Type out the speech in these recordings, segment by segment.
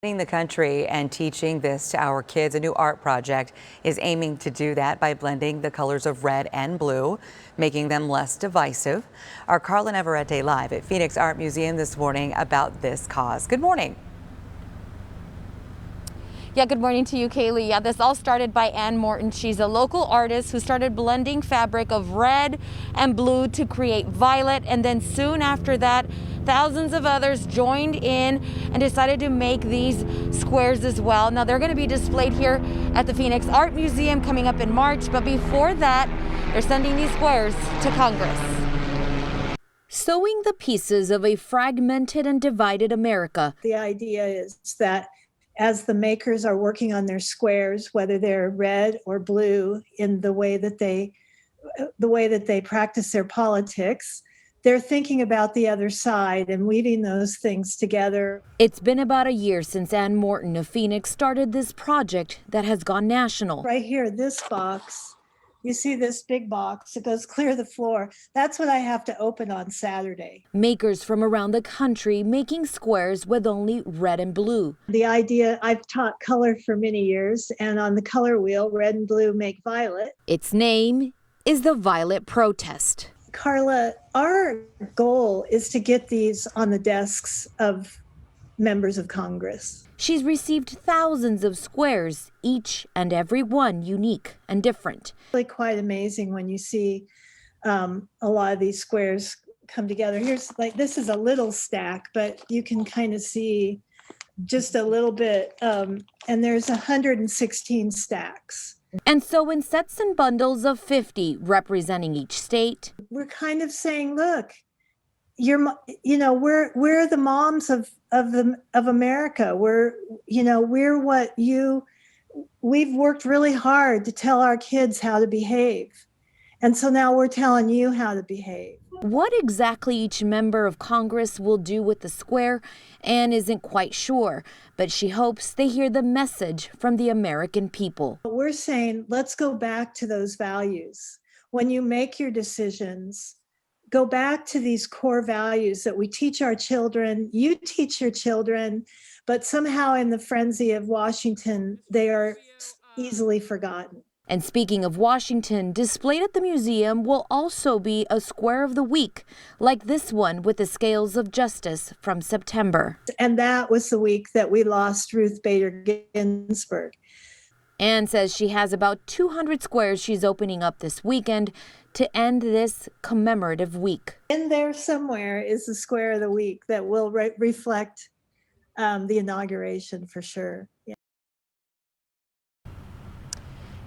The country and teaching this to our kids. A new art project is aiming to do that by blending the colors of red and blue, making them less divisive. Our Carla Navarrete live at Phoenix Art Museum this morning about this cause. Good morning. Yeah, good morning to you, Kaylee. Yeah, this all started by Ann Morton. She's a local artist who started blending fabric of red and blue to create violet. And then soon after that, thousands of others joined in and decided to make these squares as well. Now, they're going to be displayed here at the Phoenix Art Museum coming up in March. But before that, they're sending these squares to Congress. Sewing the pieces of a fragmented and divided America. The idea is that as the makers are working on their squares, whether they're red or blue in the way that they practice their politics, they're thinking about the other side and weaving those things together. It's been about a year since Ann Morton of Phoenix started this project that has gone national. Right here, this box, you see this big box, it goes clear the floor. That's what I have to open on Saturday. Makers from around the country making squares with only red and blue. The idea, I've taught color for many years, and on the color wheel, red and blue make violet. Its name is the Violet Protest. Carla, our goal is to get these on the desks of members of Congress. She's received thousands of squares, each and every one unique and different. Really quite amazing when you see a lot of these squares come together. Here's this is a little stack, but you can kind of see just a little bit, and there's 116 stacks. And so in sets and bundles of 50 representing each state. We're kind of saying, look, we're the moms of America. We've worked really hard to tell our kids how to behave. And so now we're telling you how to behave. What exactly each member of Congress will do with the square, Ann isn't quite sure, but she hopes they hear the message from the American people. We're saying, let's go back to those values. When you make your decisions, go back to these core values that we teach our children, you teach your children, but somehow in the frenzy of Washington, they are easily forgotten. And speaking of Washington, displayed at the museum will also be a Square of the Week, like this one with the Scales of Justice from September. And that was the week that we lost Ruth Bader Ginsburg. Ann says she has about 200 squares she's opening up this weekend to end this commemorative week. In there somewhere is the Square of the Week that will reflect the inauguration for sure.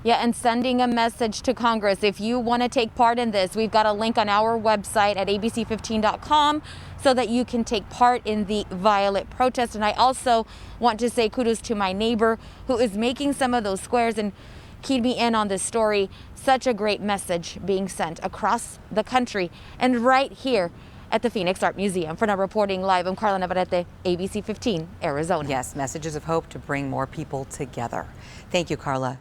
Yeah, and sending a message to Congress. If you want to take part in this, we've got a link on our website at abc15.com so that you can take part in the Violet Protest. And I also want to say kudos to my neighbor who is making some of those squares and keyed me in on this story. Such a great message being sent across the country and right here at the Phoenix Art Museum. For now, reporting live, I'm Carla Navarrete, ABC 15, Arizona. Yes, messages of hope to bring more people together. Thank you, Carla.